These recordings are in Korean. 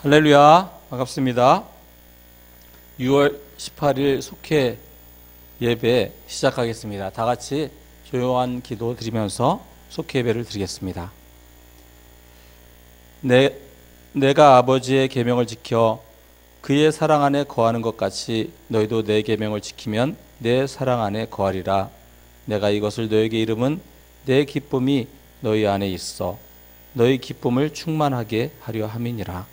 할렐루야, 반갑습니다. 6월 18일 속회 예배 시작하겠습니다. 다 같이 조용한 기도 드리면서 속회 예배를 드리겠습니다. 내가 아버지의 계명을 지켜 그의 사랑 안에 거하는 것 같이 너희도 내 계명을 지키면 내 사랑 안에 거하리라. 내가 이것을 너에게 이름은 내 기쁨이 너희 안에 있어 너희 기쁨을 충만하게 하려 함이니라.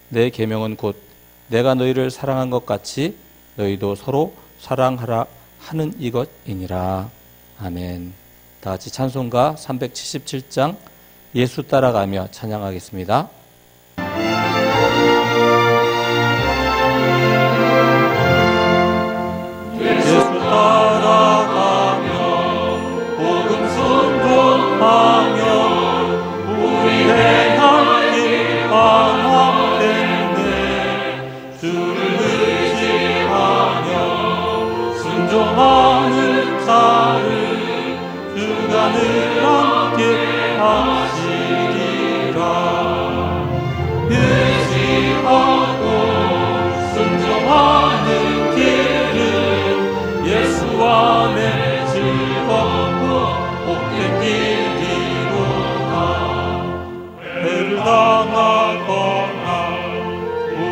내 계명은 곧 내가 너희를 사랑한 것 같이 너희도 서로 사랑하라 하는 이것이니라. 아멘. 다 같이 찬송가 377장 예수 따라가며 찬양하겠습니다. 예수 따라가며 복음 순종하며 우리의 향기 방황했네. 주를 의지하며 순종하는 자를 주가 늘 함께 하시리라. 의지하고 순종하는 길은 예수 안에 즐겁고 복된 길이로다. 배를 당하거나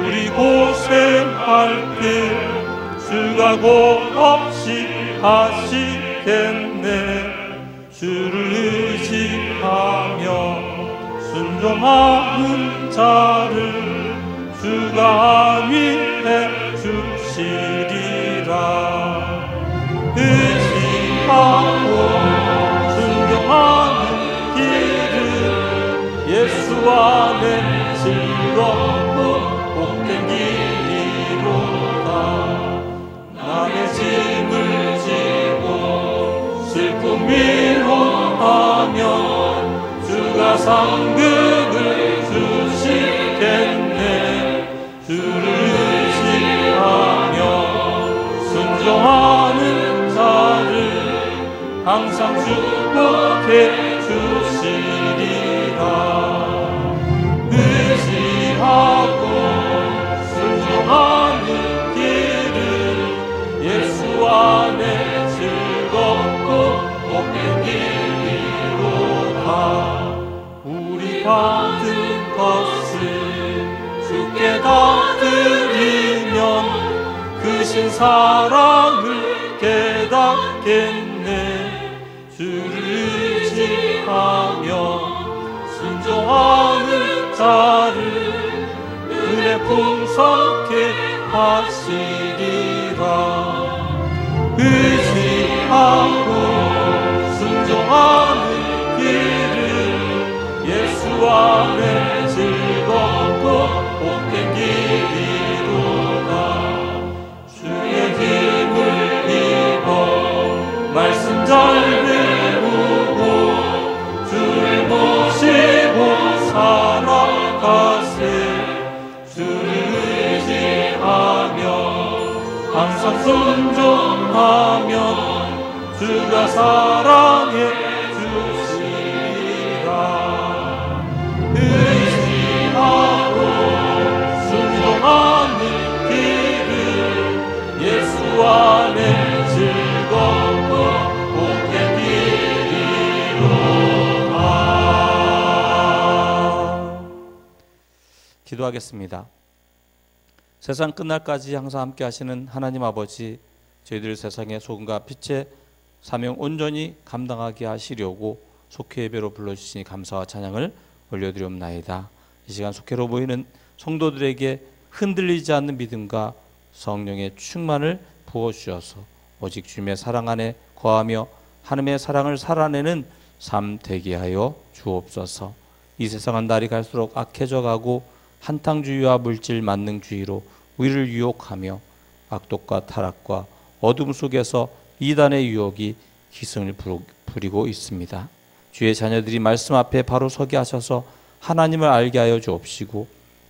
우리 고생할 때 주가 곧 없이 하시겠네. 주를 의지하며 순종하는 자를 주가 안위해 주시리라. 의지하고 순종하는 길은 예수 안에 즐겁고 복된 길이로다. 남의 짐을 지고 슬픔 위로하며 주가 상급을 주시겠네. 주를 의지하며 순종하는 자를 항상 축복해 주시리라. 의지하고 순종하는 길은 예수 안에 즐겁고 복된 길이로다. 우리 받은 것을 주께 다 드리면 크신 사랑을 깨닫겠네. 주를 의지하며 순종하는 자를 은혜 풍성케 하시리라. 의지하고 순종하는 길은 예수 안에 즐겁고 복된 길이로다. 주의 힘을 입어 말씀 잘 배우고 주를 모시고 살아가세. 주를 의지하며 항상 순종하면 주가 사랑해 주시리라. 의지하고 순종하는 길은 예수 안에 즐겁고 복된 길이로다. 기도하겠습니다. 세상 끝날까지 항상 함께 하시는 하나님 아버지, 저희들 세상의 소금과 빛의 사명 온전히 감당하게 하시려고 속회 예배로 불러주시니 감사와 찬양을 올려드리옵나이다. 이 시간 속회로 모이는 성도들에게 흔들리지 않는 믿음과 성령의 충만을 부어주셔서 오직 주님의 사랑 안에 거하며 하나님의 사랑을 살아내는 삶 되게 하여 주옵소서. 이 세상은 날이 갈수록 악해져 가고 한탕주의와 물질 만능주의로 우리를 유혹하며 악독과 타락과 어둠 속에서 이단의 유혹이 기승을 부리고 있습니다. 주의 자녀들이 말씀 앞에 바로 서게 하셔서 하나님을 알게 하여 주옵시고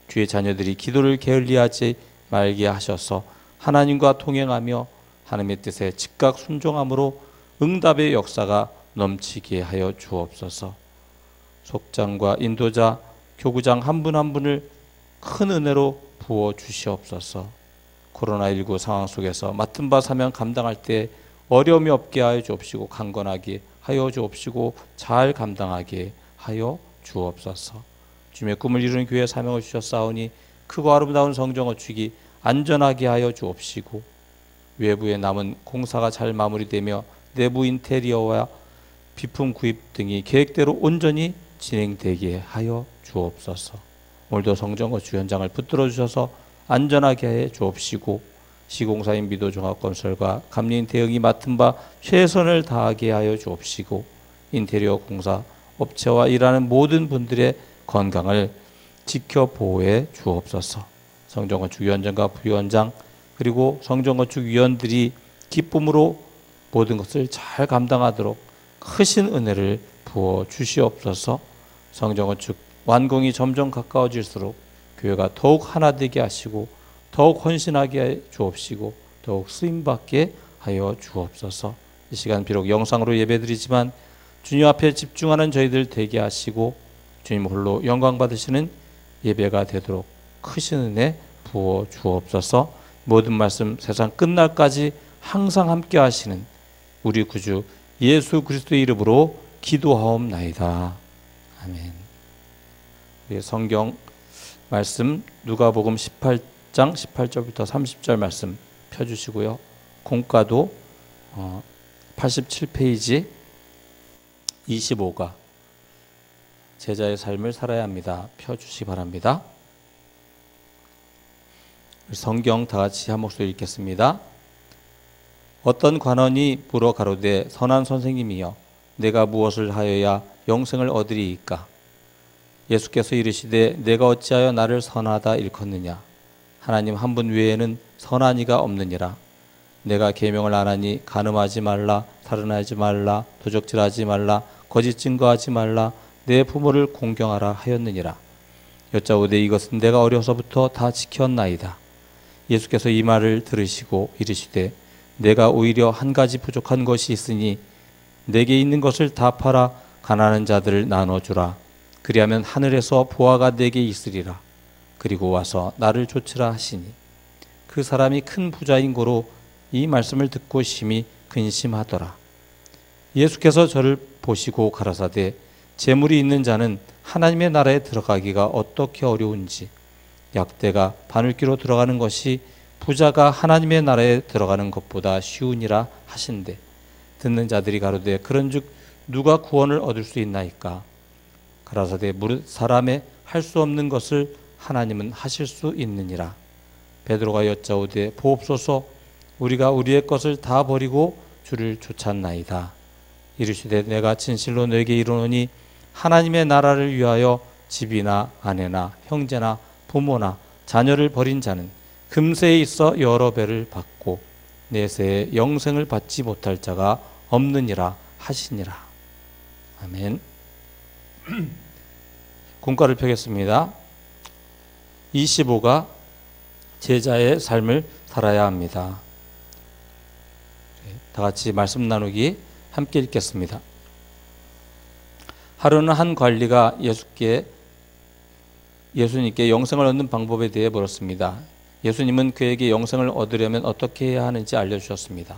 주의 자녀들이 기도를 게을리하지 말게 하셔서 하나님과 동행하며 하나님의 뜻에 즉각 순종함으로 응답의 역사가 넘치게 하여 주옵소서. 속장과 인도자, 교구장 한 분 한 분을 큰 은혜로 부어 주시옵소서. 코로나19 상황 속에서 맡은 바 사명 감당할 때 어려움이 없게 하여 주옵시고 강건하게 하여 주옵시고 잘 감당하게 하여 주옵소서. 주님의 꿈을 이루는 교회 사명을 주셨사오니 크고 아름다운 성전 건축이 안전하게 하여 주옵시고 외부에 남은 공사가 잘 마무리되며 내부 인테리어와 비품 구입 등이 계획대로 온전히 진행되게 하여 주옵소서. 오늘도 성전 건축 현장을 붙들어 주셔서 안전하게 해 주옵시고 시공사 인비도 종합건설과 감리인 대응이 맡은 바 최선을 다하게 하여 주옵시고 인테리어 공사 업체와 일하는 모든 분들의 건강을 지켜 보호해 주옵소서. 성전건축 위원장과 부위원장 그리고 성전건축 위원들이 기쁨으로 모든 것을 잘 감당하도록 크신 은혜를 부어 주시옵소서. 성전건축 완공이 점점 가까워질수록 교회가 더욱 하나 되게 하시고 더욱 헌신하게 해 주옵시고 더욱 쓰임받게 하여 주옵소서. 이 시간 비록 영상으로 예배드리지만 주님 앞에 집중하는 저희들 되게 하시고 주님 홀로 영광 받으시는 예배가 되도록 크신 은혜 부어 주옵소서. 모든 말씀 세상 끝날까지 항상 함께 하시는 우리 구주 예수 그리스도의 이름으로 기도하옵나이다. 아멘. 우리 성경 말씀 누가복음 18장 18절부터 30절 말씀 펴주시고요. 공과도 87페이지 25가 제자의 삶을 살아야 합니다. 펴주시기 바랍니다. 성경 다 같이 한 목소리 읽겠습니다. 어떤 관원이 물어 가로되 선한 선생님이여 내가 무엇을 하여야 영생을 얻으리이까? 예수께서 이르시되 내가 어찌하여 나를 선하다 일컫느냐? 하나님 한 분 외에는 선한 이가 없느니라. 내가 계명을 안 하니 간음하지 말라, 살인하지 말라, 도적질하지 말라, 거짓 증거하지 말라, 내 부모를 공경하라 하였느니라. 여짜오되 이것은 내가 어려서부터 다 지켰나이다. 예수께서 이 말을 들으시고 이르시되 내가 오히려 한 가지 부족한 것이 있으니 내게 있는 것을 다 팔아 가난한 자들을 나눠주라. 그리하면 하늘에서 보화가 내게 있으리라. 그리고 와서 나를 좇으라 하시니 그 사람이 큰 부자인 고로 이 말씀을 듣고 심히 근심하더라. 예수께서 저를 보시고 가라사대 재물이 있는 자는 하나님의 나라에 들어가기가 어떻게 어려운지 약대가 바늘귀로 들어가는 것이 부자가 하나님의 나라에 들어가는 것보다 쉬우니라 하신대. 듣는 자들이 가로되 그런즉 누가 구원을 얻을 수 있나이까? 가라사대 무릇 사람의 할 수 없는 것을 하나님은 하실 수 있느니라. 베드로가 여짜오되 보옵소서 우리가 우리의 것을 다 버리고 주를 쫓았나이다. 이르시되 내가 진실로 너에게 이르노니 하나님의 나라를 위하여 집이나 아내나 형제나 부모나 자녀를 버린 자는 금세에 있어 여러 배를 받고 내세에 영생을 받지 못할 자가 없느니라 하시니라. 아멘. 공과를 펴겠습니다. 25가 제자의 삶을 살아야 합니다. 다 같이 말씀 나누기 함께 읽겠습니다. 하루는 한 관리가 예수님께 영생을 얻는 방법에 대해 물었습니다. 예수님은 그에게 영생을 얻으려면 어떻게 해야 하는지 알려주셨습니다.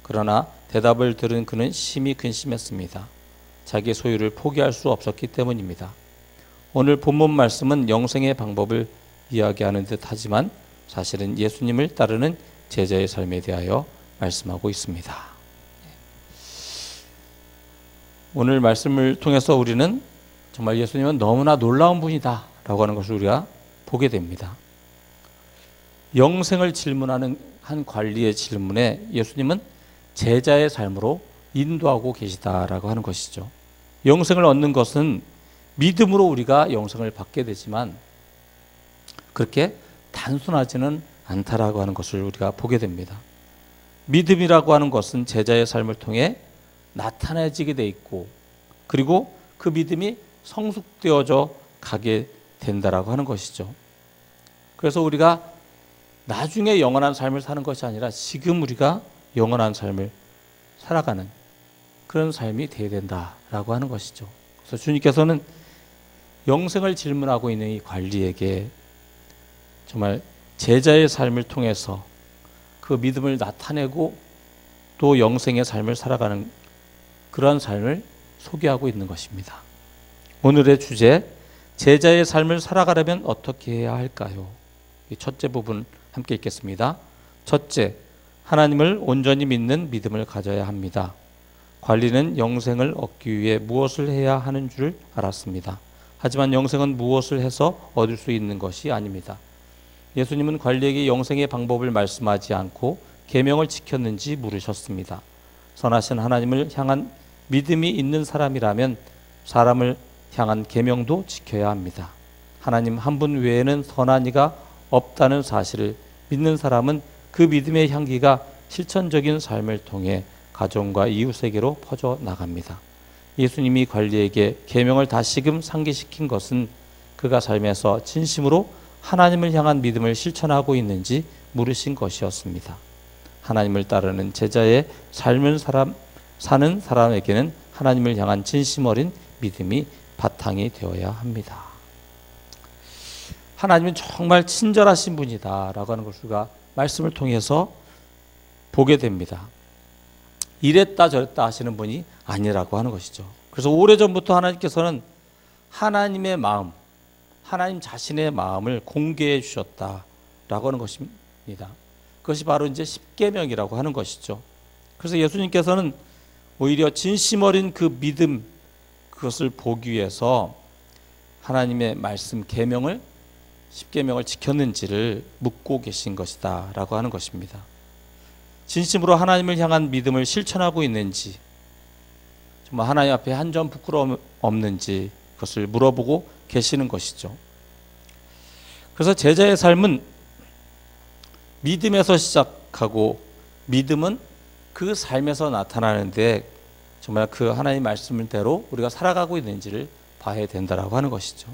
그러나 대답을 들은 그는 심히 근심했습니다. 자기 소유를 포기할 수 없었기 때문입니다. 오늘 본문 말씀은 영생의 방법을 이야기하는 듯 하지만 사실은 예수님을 따르는 제자의 삶에 대하여 말씀하고 있습니다. 오늘 말씀을 통해서 우리는 정말 예수님은 너무나 놀라운 분이다 라고 하는 것을 우리가 보게 됩니다. 영생을 질문하는 한 관리의 질문에 예수님은 제자의 삶으로 인도하고 계시다라고 하는 것이죠. 영생을 얻는 것은 믿음으로 우리가 영생을 받게 되지만 그렇게 단순하지는 않다라고 하는 것을 우리가 보게 됩니다. 믿음이라고 하는 것은 제자의 삶을 통해 나타내지게 돼 있고 그리고 그 믿음이 성숙되어져 가게 된다라고 하는 것이죠. 그래서 우리가 나중에 영원한 삶을 사는 것이 아니라 지금 우리가 영원한 삶을 살아가는 그런 삶이 되어야 된다라고 하는 것이죠. 그래서 주님께서는 영생을 질문하고 있는 이 관리에게 정말 제자의 삶을 통해서 그 믿음을 나타내고 또 영생의 삶을 살아가는 그러한 삶을 소개하고 있는 것입니다. 오늘의 주제, 제자의 삶을 살아가려면 어떻게 해야 할까요? 이 첫째 부분 함께 읽겠습니다. 첫째, 하나님을 온전히 믿는 믿음을 가져야 합니다. 관리는 영생을 얻기 위해 무엇을 해야 하는 줄 알았습니다. 하지만 영생은 무엇을 해서 얻을 수 있는 것이 아닙니다. 예수님은 관리에게 영생의 방법을 말씀하지 않고 계명을 지켰는지 물으셨습니다. 선하신 하나님을 향한 믿음이 있는 사람이라면 사람을 향한 계명도 지켜야 합니다. 하나님 한 분 외에는 선한 이가 없다는 사실을 믿는 사람은 그 믿음의 향기가 실천적인 삶을 통해 가정과 이웃에게로 퍼져 나갑니다. 예수님이 관리에게 계명을 다시금 상기시킨 것은 그가 삶에서 진심으로 하나님을 향한 믿음을 실천하고 있는지 물으신 것이었습니다. 하나님을 따르는 제자의 삶을 사는 사람에게는 하나님을 향한 진심 어린 믿음이 바탕이 되어야 합니다. 하나님은 정말 친절하신 분이다 라고 하는 것을 우리가 말씀을 통해서 보게 됩니다. 이랬다 저랬다 하시는 분이 아니라고 하는 것이죠. 그래서 오래전부터 하나님께서는 하나님의 마음, 하나님 자신의 마음을 공개해 주셨다라고 하는 것입니다. 그것이 바로 이제 십계명이라고 하는 것이죠. 그래서 예수님께서는 오히려 진심 어린 그 믿음, 그것을 보기 위해서 하나님의 말씀 계명을, 십계명을 지켰는지를 묻고 계신 것이다라고 하는 것입니다. 진심으로 하나님을 향한 믿음을 실천하고 있는지, 정말 하나님 앞에 한 점 부끄러움 없는지 그것을 물어보고 계시는 것이죠. 그래서 제자의 삶은 믿음에서 시작하고 믿음은 그 삶에서 나타나는데 정말 그 하나님 말씀대로 우리가 살아가고 있는지를 봐야 된다라고 하는 것이죠.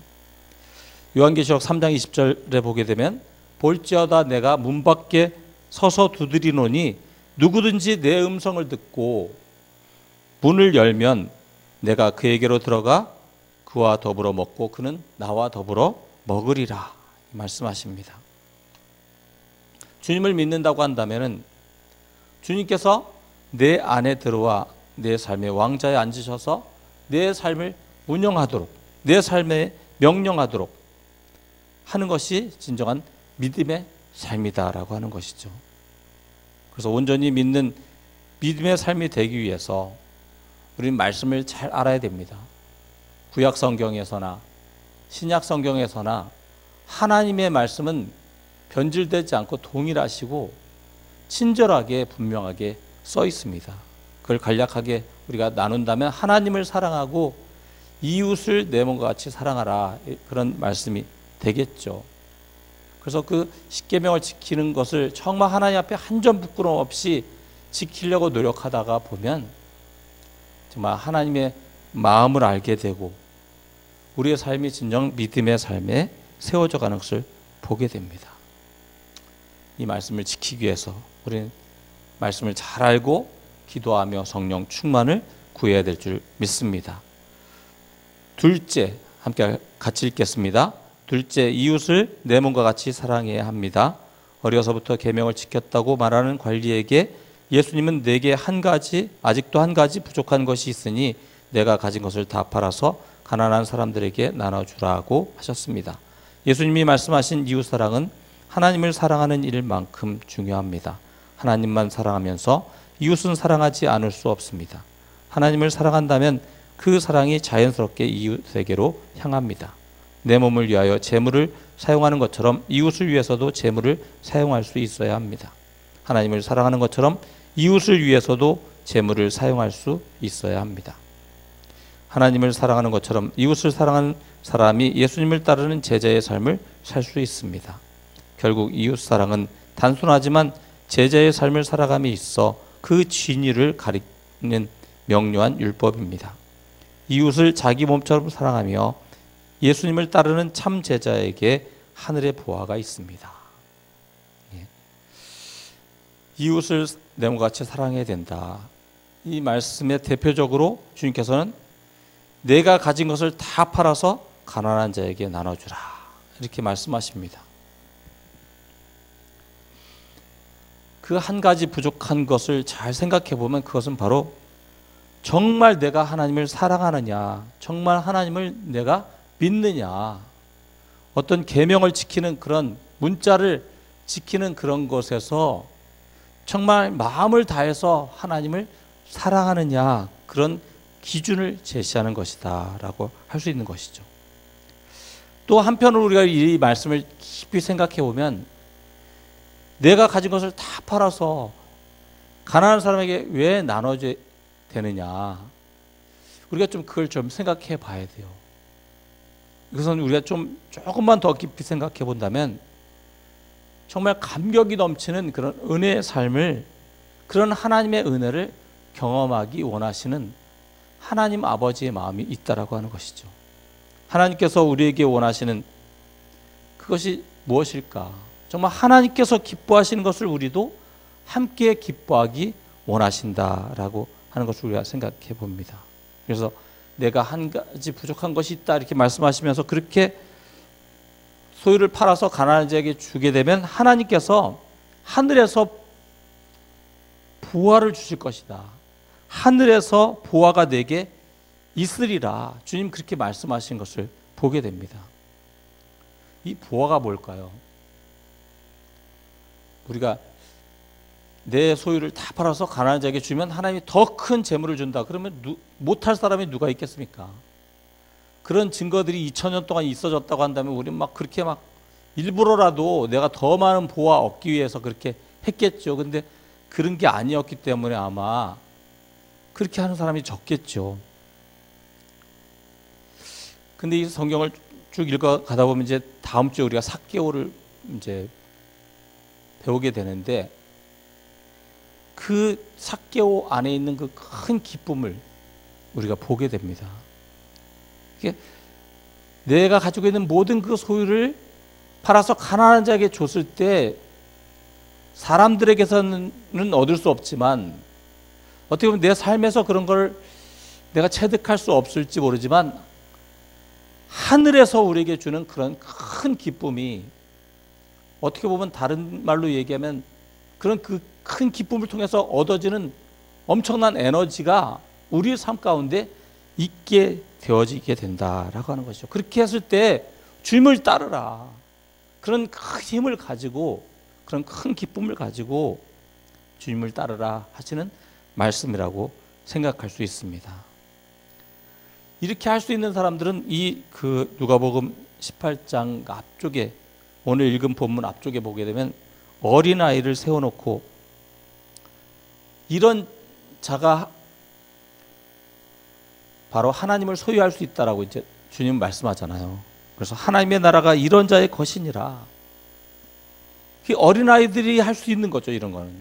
요한계시록 3장 20절에 보게 되면 볼지어다 내가 문 밖에 서서 두드리노니 누구든지 내 음성을 듣고 문을 열면 내가 그에게로 들어가 그와 더불어 먹고 그는 나와 더불어 먹으리라 말씀하십니다. 주님을 믿는다고 한다면 주님께서 내 안에 들어와 내 삶의 왕자에 앉으셔서 내 삶을 운영하도록, 내 삶에 명령하도록 하는 것이 진정한 믿음의 삶이다라고 하는 것이죠. 그래서 온전히 믿는 믿음의 삶이 되기 위해서 우리는 말씀을 잘 알아야 됩니다. 구약 성경에서나 신약 성경에서나 하나님의 말씀은 변질되지 않고 동일하시고 친절하게 분명하게 써 있습니다. 그걸 간략하게 우리가 나눈다면 하나님을 사랑하고 이웃을 내 몸과 같이 사랑하라, 그런 말씀이 되겠죠. 그래서 그 십계명을 지키는 것을 정말 하나님 앞에 한 점 부끄러움 없이 지키려고 노력하다가 보면 정말 하나님의 마음을 알게 되고 우리의 삶이 진정 믿음의 삶에 세워져 가는 것을 보게 됩니다. 이 말씀을 지키기 위해서 우리는 말씀을 잘 알고 기도하며 성령 충만을 구해야 될 줄 믿습니다. 둘째, 함께 같이 읽겠습니다. 둘째, 이웃을 내 몸과 같이 사랑해야 합니다. 어려서부터 계명을 지켰다고 말하는 관리에게 예수님은 내게 아직도 한 가지 부족한 것이 있으니 내가 가진 것을 다 팔아서 가난한 사람들에게 나눠주라고 하셨습니다. 예수님이 말씀하신 이웃사랑은 하나님을 사랑하는 일만큼 중요합니다. 하나님만 사랑하면서 이웃은 사랑하지 않을 수 없습니다. 하나님을 사랑한다면 그 사랑이 자연스럽게 이웃에게로 향합니다. 내 몸을 위하여 재물을 사용하는 것처럼 이웃을 위해서도 재물을 사용할 수 있어야 합니다. 하나님을 사랑하는 것처럼 이웃을 위해서도 재물을 사용할 수 있어야 합니다. 하나님을 사랑하는 것처럼 이웃을 사랑하는 사람이 예수님을 따르는 제자의 삶을 살 수 있습니다. 결국 이웃 사랑은 단순하지만 제자의 삶을 살아감에 있어 그 진리를 가리는 명료한 율법입니다. 이웃을 자기 몸처럼 사랑하며 예수님을 따르는 참 제자에게 하늘의 보화가 있습니다. 이웃을 내 몸같이 사랑해야 된다. 이 말씀에 대표적으로 주님께서는 내가 가진 것을 다 팔아서 가난한 자에게 나눠주라, 이렇게 말씀하십니다. 그 한 가지 부족한 것을 잘 생각해 보면 그것은 바로 정말 내가 하나님을 사랑하느냐, 정말 하나님을 내가 믿느냐, 어떤 계명을 지키는 그런 문자를 지키는 그런 것에서 정말 마음을 다해서 하나님을 사랑하느냐, 그런 기준을 제시하는 것이다 라고 할 수 있는 것이죠. 또 한편으로 우리가 이 말씀을 깊이 생각해 보면 내가 가진 것을 다 팔아서 가난한 사람에게 왜 나눠줘야 되느냐, 우리가 좀 그걸 좀 생각해 봐야 돼요. 이것은 우리가 조금만 더 깊이 생각해 본다면 정말 감격이 넘치는 그런 은혜의 삶을, 그런 하나님의 은혜를 경험하기 원하시는 하나님 아버지의 마음이 있다라고 하는 것이죠. 하나님께서 우리에게 원하시는 그것이 무엇일까? 정말 하나님께서 기뻐하시는 것을 우리도 함께 기뻐하기 원하신다라고 하는 것을 우리가 생각해 봅니다. 그래서 내가 한 가지 부족한 것이 있다 이렇게 말씀하시면서 그렇게 소유를 팔아서 가난한 자에게 주게 되면 하나님께서 하늘에서 보화를 주실 것이다. 하늘에서 보화가 내게 있으리라. 주님 그렇게 말씀하신 것을 보게 됩니다. 이 보화가 뭘까요? 우리가 내 소유를 다 팔아서 가난한 자에게 주면 하나님이 더 큰 재물을 준다. 그러면 못할 사람이 누가 있겠습니까? 그런 증거들이 2000년 동안 있어졌다고 한다면 우리는 막 그렇게 막 일부러라도 내가 더 많은 보화 얻기 위해서 그렇게 했겠죠. 근데 그런 게 아니었기 때문에 아마 그렇게 하는 사람이 적겠죠. 근데 이 성경을 쭉 읽어 가다 보면 이제 다음 주에 우리가 삭개오를 이제 배우게 되는데 그 삭개오 안에 있는 그 큰 기쁨을 우리가 보게 됩니다. 이게 내가 가지고 있는 모든 그 소유를 팔아서 가난한 자에게 줬을 때 사람들에게서는 얻을 수 없지만 어떻게 보면 내 삶에서 그런 걸 내가 체득할 수 없을지 모르지만 하늘에서 우리에게 주는 그런 큰 기쁨이 어떻게 보면 다른 말로 얘기하면 그런 그 큰 기쁨을 통해서 얻어지는 엄청난 에너지가 우리의 삶 가운데 있게 되어지게 된다라고 하는 것이죠. 그렇게 했을 때 주님을 따르라. 그런 큰 힘을 가지고 그런 큰 기쁨을 가지고 주님을 따르라 하시는 말씀이라고 생각할 수 있습니다. 이렇게 할 수 있는 사람들은 이 그 누가복음 18장 앞쪽에 오늘 읽은 본문 앞쪽에 보게 되면 어린아이를 세워놓고 이런 자가 바로 하나님을 소유할 수 있다라고 이제 주님 말씀하잖아요. 그래서 하나님의 나라가 이런 자의 것이니라. 어린아이들이 할 수 있는 거죠. 이런 거는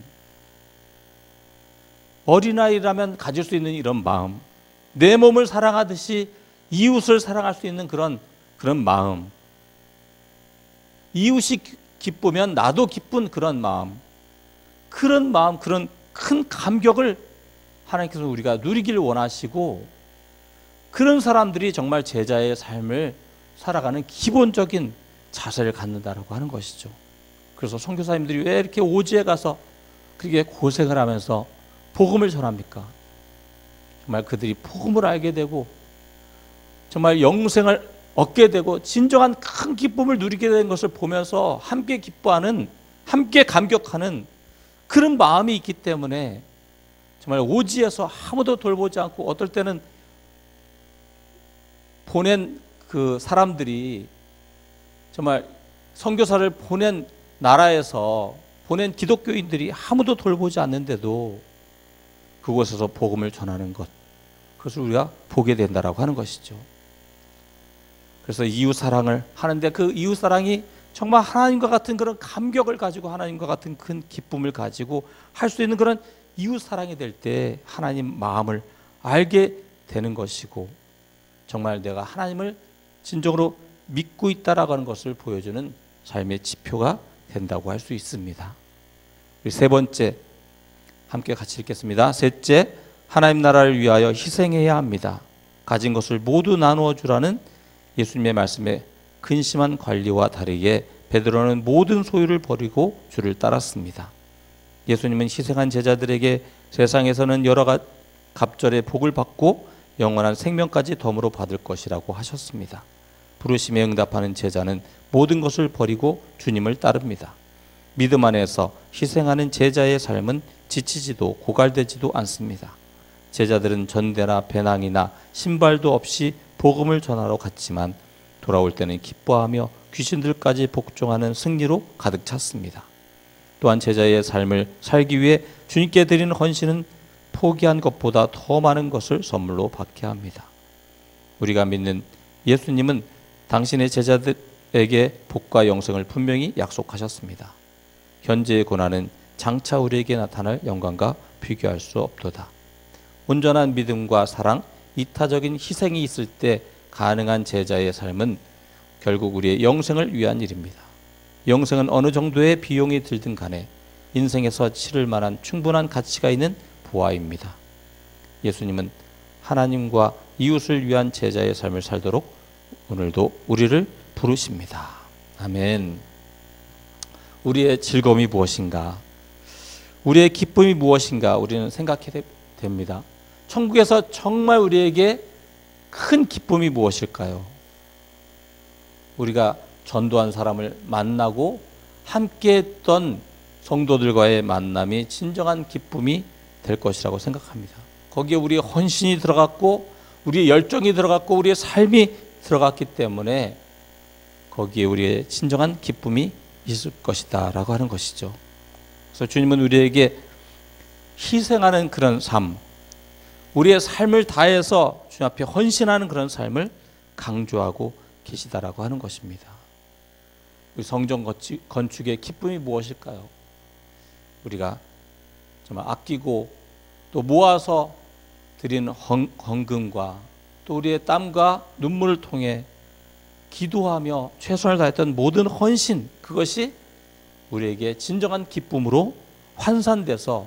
어린아이라면 가질 수 있는 이런 마음, 내 몸을 사랑하듯이 이웃을 사랑할 수 있는 그런 마음, 이웃이 기쁘면 나도 기쁜 그런 마음, 그런 큰 감격을 하나님께서 우리가 누리기를 원하시고 그런 사람들이 정말 제자의 삶을 살아가는 기본적인 자세를 갖는다라고 하는 것이죠. 그래서 선교사님들이 왜 이렇게 오지에 가서 그렇게 고생을 하면서 복음을 전합니까? 정말 그들이 복음을 알게 되고 정말 영생을 얻게 되고 진정한 큰 기쁨을 누리게 된 것을 보면서 함께 기뻐하는, 함께 감격하는 그런 마음이 있기 때문에 정말 오지에서 아무도 돌보지 않고 어떨 때는 보낸 그 사람들이 정말 선교사를 보낸 나라에서 보낸 기독교인들이 아무도 돌보지 않는데도 그곳에서 복음을 전하는 것, 그것을 우리가 보게 된다라고 하는 것이죠. 그래서 이웃 사랑을 하는데 그 이웃 사랑이 정말 하나님과 같은 그런 감격을 가지고 하나님과 같은 큰 기쁨을 가지고 할 수 있는 그런 이웃 사랑이 될 때 하나님 마음을 알게 되는 것이고 정말 내가 하나님을 진정으로 믿고 있다라고 하는 것을 보여주는 삶의 지표가 된다고 할 수 있습니다. 세 번째 함께 같이 읽겠습니다. 셋째, 하나님 나라를 위하여 희생해야 합니다. 가진 것을 모두 나누어 주라는 예수님의 말씀에 근심한 관리와 다르게 베드로는 모든 소유를 버리고 주를 따랐습니다. 예수님은 희생한 제자들에게 세상에서는 여러 갑절의 복을 받고 영원한 생명까지 덤으로 받을 것이라고 하셨습니다. 부르심에 응답하는 제자는 모든 것을 버리고 주님을 따릅니다. 믿음 안에서 희생하는 제자의 삶은 지치지도 고갈되지도 않습니다. 제자들은 전대나 배낭이나 신발도 없이 복음을 전하러 갔지만 돌아올 때는 기뻐하며 귀신들까지 복종하는 승리로 가득 찼습니다. 또한 제자의 삶을 살기 위해 주님께 드리는 헌신은 포기한 것보다 더 많은 것을 선물로 받게 합니다. 우리가 믿는 예수님은 당신의 제자들에게 복과 영생을 분명히 약속하셨습니다. 현재의 고난은 장차 우리에게 나타날 영광과 비교할 수 없도다. 온전한 믿음과 사랑, 이타적인 희생이 있을 때 가능한 제자의 삶은 결국 우리의 영생을 위한 일입니다. 영생은 어느 정도의 비용이 들든 간에 인생에서 치를 만한 충분한 가치가 있는 보화입니다. 예수님은 하나님과 이웃을 위한 제자의 삶을 살도록 오늘도 우리를 부르십니다. 아멘. 우리의 즐거움이 무엇인가? 우리의 기쁨이 무엇인가? 우리는 생각해야 됩니다. 천국에서 정말 우리에게 큰 기쁨이 무엇일까요? 우리가 전도한 사람을 만나고 함께했던 성도들과의 만남이 진정한 기쁨이 될 것이라고 생각합니다. 거기에 우리의 헌신이 들어갔고 우리의 열정이 들어갔고 우리의 삶이 들어갔기 때문에 거기에 우리의 진정한 기쁨이 있을 것이다 라고 하는 것이죠. 그래서 주님은 우리에게 희생하는 그런 삶, 우리의 삶을 다해서 주님 앞에 헌신하는 그런 삶을 강조하고 계시다라고 하는 것입니다. 우리 성전 건축의 기쁨이 무엇일까요? 우리가 정말 아끼고 또 모아서 드리는 헌금과 또 우리의 땀과 눈물을 통해 기도하며 최선을 다했던 모든 헌신, 그것이 우리에게 진정한 기쁨으로 환산돼서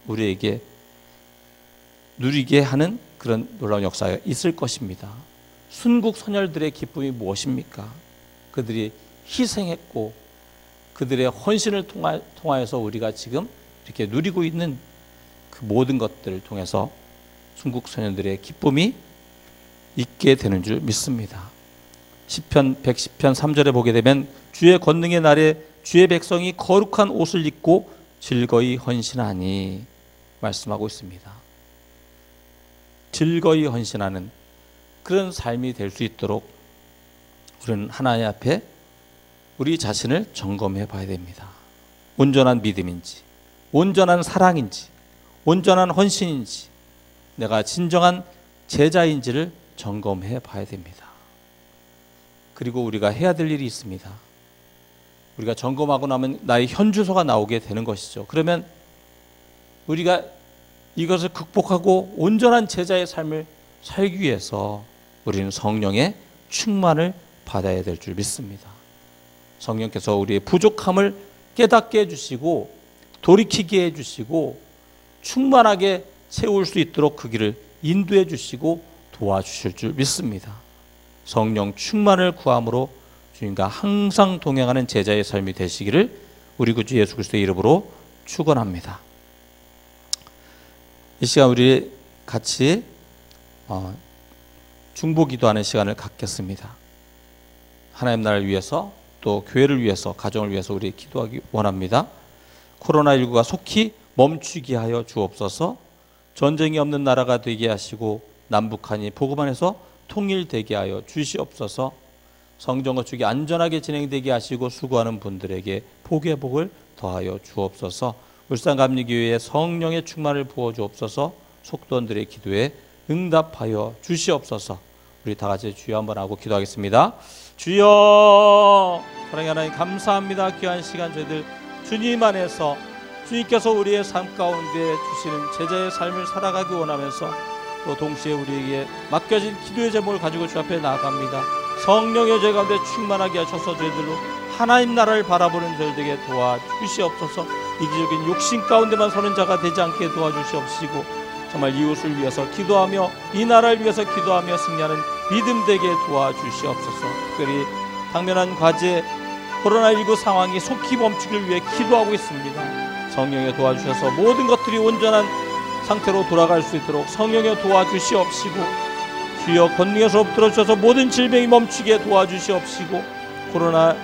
우리에게 누리게 하는 그런 놀라운 역사가 있을 것입니다. 순국 선열들의 기쁨이 무엇입니까? 그들이 희생했고 그들의 헌신을 통하여서 우리가 지금 이렇게 누리고 있는 그 모든 것들을 통해서 순국 선열들의 기쁨이 있게 되는 줄 믿습니다. 시편 110편 3절에 보게 되면 주의 권능의 날에 주의 백성이 거룩한 옷을 입고 즐거이 헌신하니 말씀하고 있습니다. 즐거이 헌신하는 그런 삶이 될 수 있도록 우리는 하나님 앞에 우리 자신을 점검해 봐야 됩니다. 온전한 믿음인지, 온전한 사랑인지, 온전한 헌신인지, 내가 진정한 제자인지를 점검해 봐야 됩니다. 그리고 우리가 해야 될 일이 있습니다. 우리가 점검하고 나면 나의 현주소가 나오게 되는 것이죠. 그러면 우리가 이것을 극복하고 온전한 제자의 삶을 살기 위해서 우리는 성령의 충만을 받아야 될 줄 믿습니다. 성령께서 우리의 부족함을 깨닫게 해주시고 돌이키게 해주시고 충만하게 채울 수 있도록 그 길을 인도해 주시고 도와주실 줄 믿습니다. 성령 충만을 구함으로 주님과 항상 동행하는 제자의 삶이 되시기를 우리 구주 예수 그리스도의 이름으로 축원합니다. 이 시간 우리 같이 중보 기도하는 시간을 갖겠습니다. 하나님 나라를 위해서 또 교회를 위해서 가정을 위해서 우리 기도하기 원합니다. 코로나19가 속히 멈추게 하여 주옵소서. 전쟁이 없는 나라가 되게 하시고 남북한이 복음 안에서 통일되게 하여 주시옵소서. 성전 건축이 안전하게 진행되게 하시고 수고하는 분들에게 복의 복을 더하여 주옵소서. 울산감리교회에 성령의 충만을 부어 주옵소서. 속도원들의 기도에 응답하여 주시옵소서. 우리 다 같이 주여 한번 하고 기도하겠습니다. 주여, 사랑의 하나님 감사합니다. 귀한 시간 저희들 주님 안에서 주님께서 우리의 삶 가운데 주시는 제자의 삶을 살아가기 원하면서 또 동시에 우리에게 맡겨진 기도의 제목을 가지고 주 앞에 나아갑니다. 성령의 저희 가운데 충만하게 하셔서 저희들로 하나님 나라를 바라보는 저희들에게 도와주시옵소서. 이기적인 욕심 가운데만 서는 자가 되지 않게 도와주시옵시고 정말 이웃을 위해서 기도하며 이 나라를 위해서 기도하며 승리하는 믿음 되게 도와주시옵소서. 특별히 당면한 과제 코로나19 상황이 속히 멈추기를 위해 기도하고 있습니다. 성령에 도와주셔서 모든 것들이 온전한 상태로 돌아갈 수 있도록 성령에 도와주시옵시고, 주여 권능에서 들어주셔서 모든 질병이 멈추게 도와주시옵시고, 코로나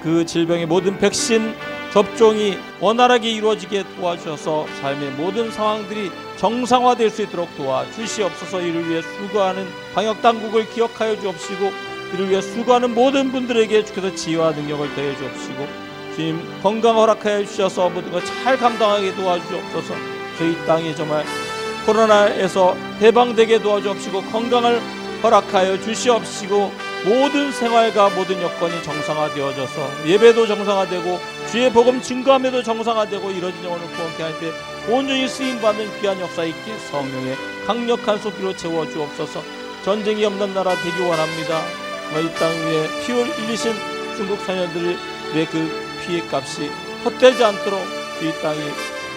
그 질병의 모든 백신 접종이 원활하게 이루어지게 도와주셔서 삶의 모든 상황들이 정상화될 수 있도록 도와주시옵소서. 이를 위해 수고하는 방역당국을 기억하여 주옵시고, 이를 위해 수고하는 모든 분들에게 주께서 지혜와 능력을 더해 주옵시고, 주님 건강 허락하여 주셔서 모든 것 잘 감당하게 도와주옵소서. 저희 땅이 정말 코로나에서 해방되게 도와주옵시고, 건강을 허락하여 주시옵시고, 모든 생활과 모든 여건이 정상화되어져서 예배도 정상화되고 주의 복음 증거함에도 정상화되고 이뤄진 영혼을 구원케 할 때 온전히 쓰임받는 귀한 역사 있게 성령의 강력한 손길로 채워주옵소서. 전쟁이 없는 나라 되기 원합니다. 이 땅 위에 피 흘리신 중국 소년들의 그 피해값이 헛되지 않도록 이 땅이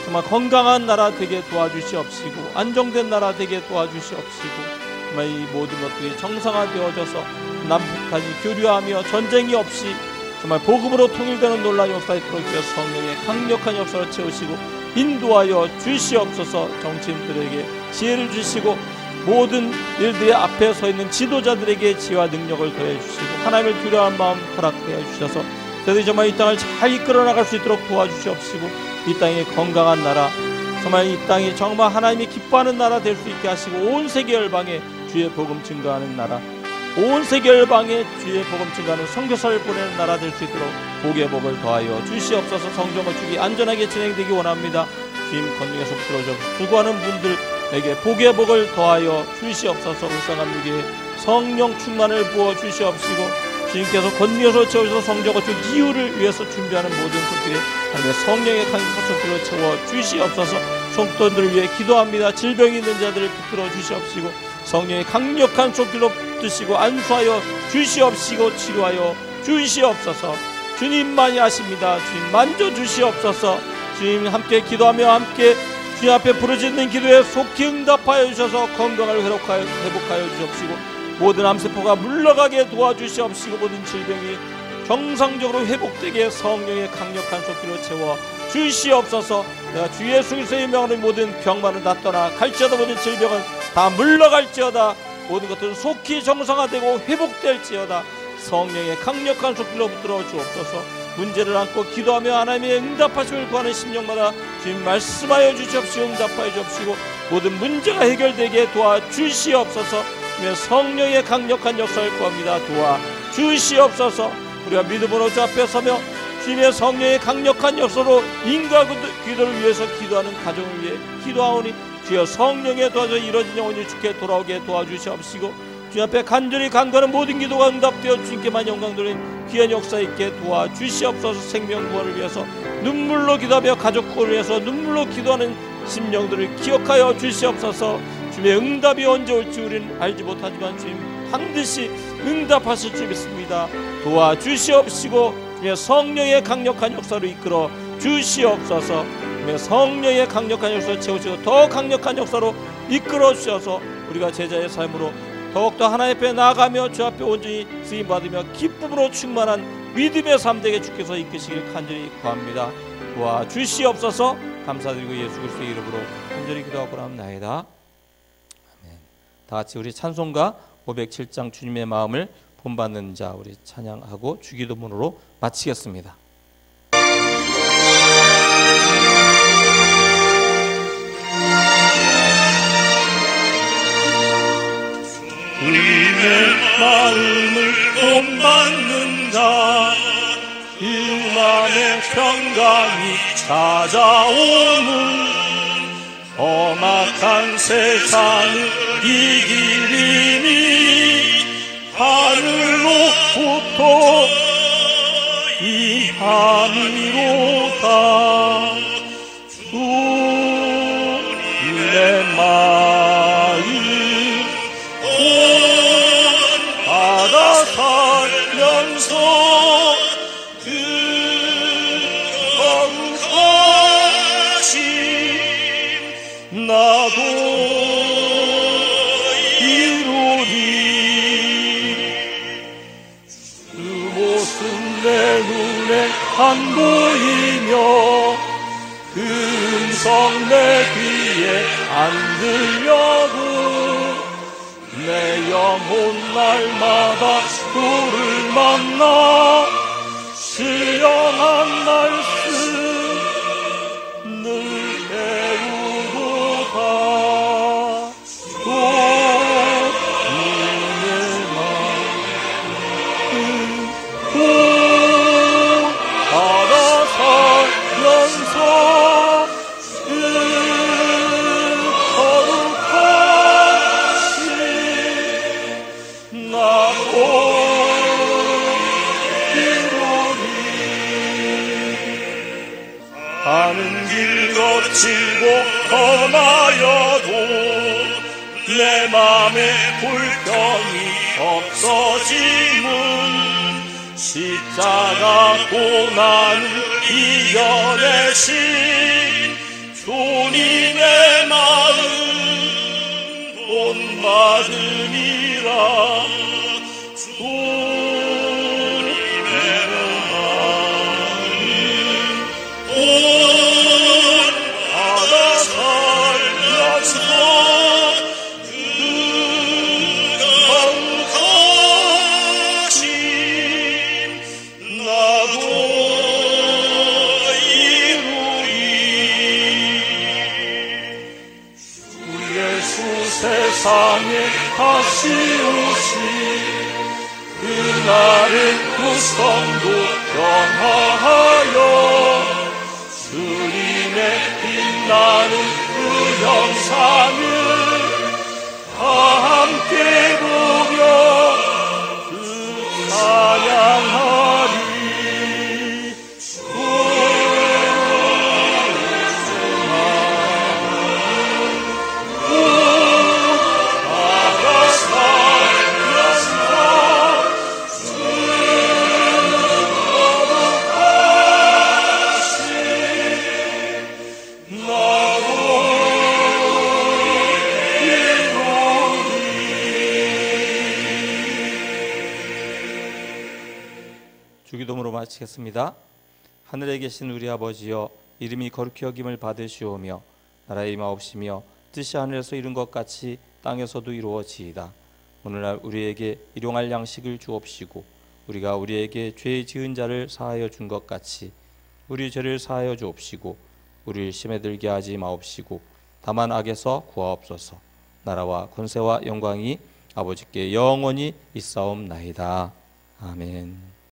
정말 건강한 나라 되게 도와주시옵시고, 안정된 나라 되게 도와주시옵시고, 정말 이 모든 것들이 정상화되어져서 남북한이 교류하며 전쟁이 없이 정말 복음으로 통일되는 놀라운 역사에 들어주셔 성령의 강력한 역사를 채우시고 인도하여 주시옵소서. 정치인들에게 지혜를 주시고 모든 일들의 앞에 서 있는 지도자들에게 지혜와 능력을 더해 주시고 하나님을 두려워하는 마음 허락해 주셔서 저희들이 정말 이 땅을 잘 이끌어 나갈 수 있도록 도와주시옵시고, 이 땅이 건강한 나라, 정말 이 땅이 정말 하나님이 기뻐하는 나라 될 수 있게 하시고, 온 세계 열방에 주의 복음 증거하는 나라, 온 세계 열방에 주의 복음 증거하는 선교사를 보내는 나라 될 수 있도록 복의 복을 더하여 주시옵소서. 성전 건축이 안전하게 진행되기 원합니다. 주님 권능에서 풀어주옵소서. 수고하는 분들에게 복의 복을 더하여 주시옵소서. 울상한 위기에 성령 충만을 부어 주시옵시고, 주님께서 권능에서 채우셔서 성전 건축 이후를 위해서 준비하는 모든 손길에 하나님의 성령의 강력한 손길로 채워 주시옵소서. 성도들을 위해 기도합니다. 질병이 있는 자들을 붙들어 주시옵시고, 성령의 강력한 손길로 붙드시고 안수하여 주시옵시고 치료하여 주시옵소서. 주님만이 아십니다. 주님 만져 주시옵소서. 주님 함께 기도하며 함께 주님 앞에 부르짖는 기도에 속히 응답하여 주셔서 건강을 회복하여 주시옵시고, 모든 암세포가 물러가게 도와주시옵시고, 모든 질병이 정상적으로 회복되게 성령의 강력한 손길로 채워 주시옵소서. 내가 주 예수 그리스도의 이름으로 모든 병만은 다 떠나 갈지어다, 모든 질병은 다 물러갈지어다, 모든 것들은 속히 정상화되고 회복될지어다. 성령의 강력한 손길로 붙들어 주옵소서. 문제를 안고 기도하며 하나님의 응답하심을 구하는 심령마다 주님 말씀하여 주시옵시고 응답하여 주옵시고, 모든 문제가 해결되게 도와주시옵소서. 주님의 성령의 강력한 역사를 구합니다. 도와주시옵소서. 우리가 믿음으로 주 앞에 서며 주님의 성령의 강력한 역사로 인과 기도를 위해서 기도하는 가정을 위해 기도하오니 주여 성령의 도와줘 이뤄진 영혼이 주께 돌아오게 도와주시옵시고, 주님 앞에 간절히 간구하는 모든 기도가 응답되어 주님께만 영광 돌린 귀한 역사 있게 도와주시옵소서. 생명 구원을 위해서 눈물로 기도하며 가족 구원을 위해서 눈물로 기도하는 심령들을 기억하여 주시옵소서. 주님의 응답이 언제 올지 우리는 알지 못하지만 주님 반드시 응답하실 줄 믿습니다. 도와주시옵시고 주님의 성령의 강력한 역사로 이끌어 주시옵소서. 주님의 성령의 강력한 역사를 채우시고 더 강력한 역사로 이끌어 주셔서 우리가 제자의 삶으로 더욱더 하나님 앞에 나아가며 주 앞에 온전히 쓰임받으며 기쁨으로 충만한 믿음의 삶 되게 주께서 이끄시길 간절히 구합니다. 도와주시옵소서. 감사드리고 예수 그리스도의 이름으로 간절히 기도하고 나옵나이다. 아멘. 다 같이 우리 찬송가 507장 주님의 마음을 본받는 자 우리 찬양하고 주기도문으로 마치겠습니다. 주님의 마음을 본받는 자 유만의 평강이 찾아오는 험악한 세상을 이기리니 하늘로부터 임함이로다. 주님의 마음 본받아 살면서 그 거룩하심 나도 이루리. 그 모습 내 눈에 안 보이며 그 음성 내 귀에 안 들려도 내 영혼 날마다 주를 만나 신령한 말씀 늘 배우고가 가는 길 거칠고 험하여도 내 맘에 불평이 없어짐은 십자가 고난을 이겨내신 주님의 마음 본받음이라. 세상에 다시 오시 그날은 구성도 경하여 주님의 빛나는 그 영상을 다 함께 보며 그 찬양하리. 주기도문으로 마치겠습니다. 하늘에 계신 우리 아버지여, 이름이 거룩히 여김을 받으시오며 나라의 임하옵시며 뜻이 하늘에서 이룬 것 같이 땅에서도 이루어지이다. 오늘날 우리에게 일용할 양식을 주옵시고 우리가 우리에게 죄 지은 자를 사하여 준 것 같이 우리 죄를 사하여 주옵시고 우리를 심에 들게 하지 마옵시고 다만 악에서 구하옵소서. 나라와 권세와 영광이 아버지께 영원히 있사옵나이다. 아멘.